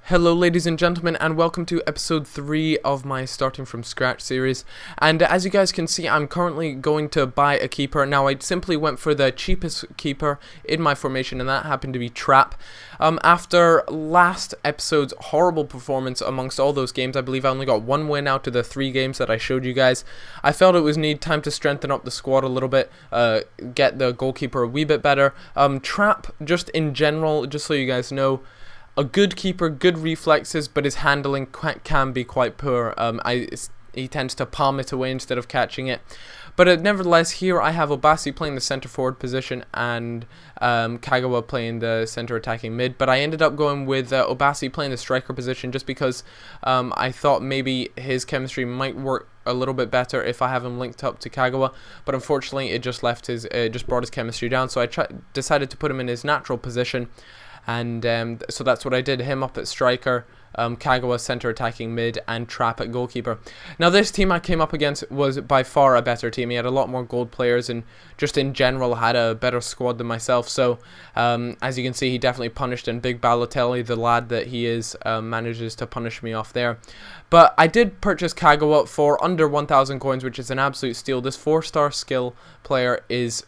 Hello ladies and gentlemen, and welcome to episode 3 of my starting from scratch series. And as you guys can see, I'm currently going to buy a keeper. Now I simply went for the cheapest keeper in my formation, and that happened to be Trap. After last episode's horrible performance amongst all those games, I believe I only got 1 win out of the 3 games that I showed you guys. I felt it was time to strengthen up the squad a little bit, get the goalkeeper a wee bit better. Trap, just in general, just so you guys know, a good keeper, good reflexes, but his handling can be quite poor. He tends to palm it away instead of catching it. But nevertheless, here I have Obasi playing the centre forward position and Kagawa playing the centre attacking mid. But I ended up going with Obasi playing the striker position just because I thought maybe his chemistry might work a little bit better if I have him linked up to Kagawa. But unfortunately, it just brought his chemistry down. So I decided to put him in his natural position. And so that's what I did, him up at striker, Kagawa centre attacking mid, and Trap at goalkeeper. Now this team I came up against was by far a better team. He had a lot more gold players and just in general had a better squad than myself. So as you can see, he definitely punished, and Big Balotelli, the lad that he is, manages to punish me off there. But I did purchase Kagawa for under 1,000 coins, which is an absolute steal. This 4-star skill player is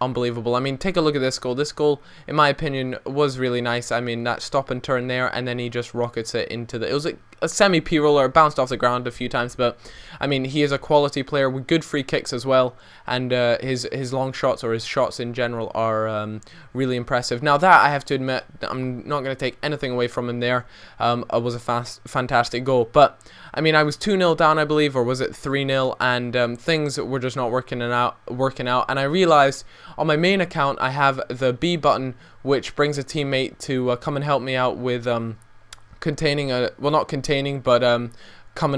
unbelievable. I mean, take a look at this goal. This goal, in my opinion, was really nice. I mean, that stop and turn there, and then he just rockets it into the... It was a semi-P roller. It bounced off the ground a few times, but I mean, he is a quality player with good free kicks as well, and his long shots, or his shots in general, are really impressive. Now that, I have to admit, I'm not going to take anything away from him there. It was a fantastic goal, but I mean, I was 2-0 down, I believe, or was it 3-0, and things were just not working out, and I realized on my main account I have the B button, which brings a teammate to come and help me out with coming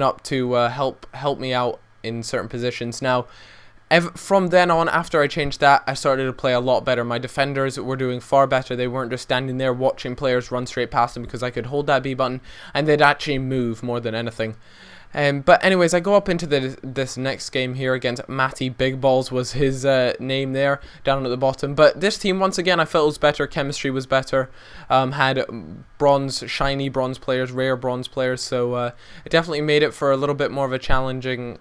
up to help me out in certain positions. Now, from then on, after I changed that, I started to play a lot better. My defenders were doing far better. They weren't just standing there watching players run straight past them, because I could hold that B button and they'd actually move more than anything. But anyways, I go up into this next game here against Matty Big Balls was his name there, down at the bottom. But this team, once again, I felt was better. Chemistry was better. Had shiny bronze players, rare bronze players. So it definitely made it for a little bit more of a challenging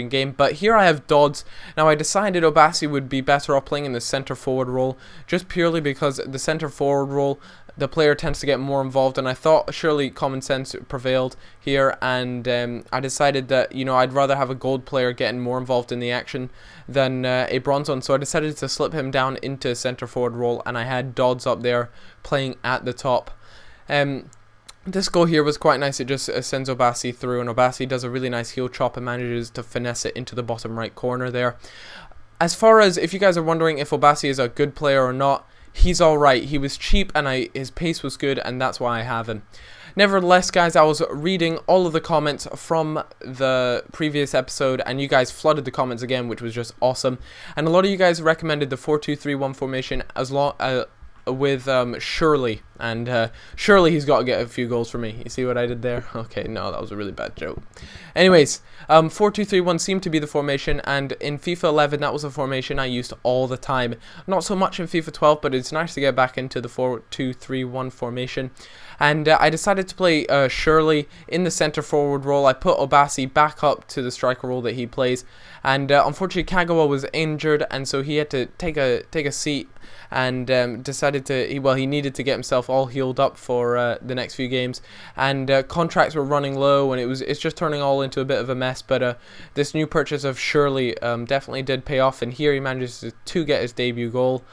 game. But here I have Dodds. Now I decided Obasi would be better off playing in the centre forward role, just purely because the centre forward role, the player tends to get more involved, and I thought surely common sense prevailed here, and I decided that, you know, I'd rather have a gold player getting more involved in the action than a bronze one, so I decided to slip him down into centre forward role, and I had Dodds up there playing at the top. This goal here was quite nice. It just sends Obasi through, and Obasi does a really nice heel chop and manages to finesse it into the bottom right corner there. As far as, if you guys are wondering if Obasi is a good player or not, he's alright. He was cheap, and his pace was good, and that's why I have him. Nevertheless, guys, I was reading all of the comments from the previous episode, and you guys flooded the comments again, which was just awesome. And a lot of you guys recommended the 4-2-3-1 formation with Shirley, and surely he's got to get a few goals for me. You see what I did there? Okay, no, that was a really bad joke. Anyways, 4-2-3-1 seemed to be the formation, and in FIFA 11 that was a formation I used all the time. Not so much in FIFA 12, but it's nice to get back into the 4-2-3-1 formation. And I decided to play Shirley in the centre forward role. I put Obasi back up to the striker role that he plays, and unfortunately Kagawa was injured, and so he had to take a seat, and decided to he needed to get himself all healed up for the next few games, and contracts were running low, and it's just turning all into a bit of a mess. But this new purchase of Shirley definitely did pay off, and here he manages to get his debut goal,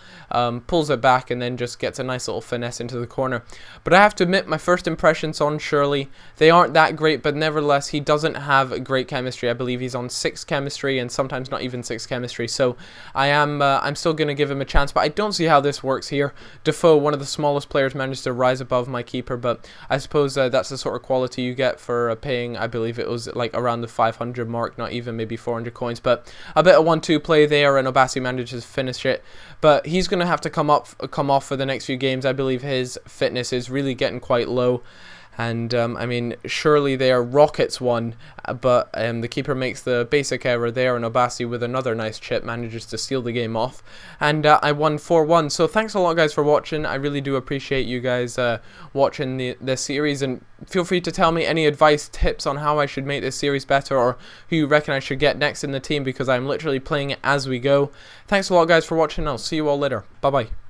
pulls it back, and then just gets a nice little finesse into the corner. But I have to admit, my first impressions on Shirley, they aren't that great, but nevertheless he doesn't have great chemistry. I believe he's on 6 chemistry, and sometimes not even 6 chemistry, so I'm still going to give him a chance, but I don't see how this works here. Defoe, one of the smallest players, managed to rise above my keeper, but I suppose that's the sort of quality you get for paying, I believe it was like around the 500 mark, not even maybe 400 coins, but a bit of 1-2 play there, and Obasi manages to finish it. But he's going to have to come off for the next few games. I believe his fitness is really getting quite low, And I mean, surely they are Rockets won, but the keeper makes the basic error there, and Obasi with another nice chip manages to seal the game off, and I won 4-1. So thanks a lot, guys, for watching. I really do appreciate you guys watching this series, and feel free to tell me any advice, tips on how I should make this series better, or who you reckon I should get next in the team, because I'm literally playing it as we go. Thanks a lot, guys, for watching. I'll see you all later. Bye bye.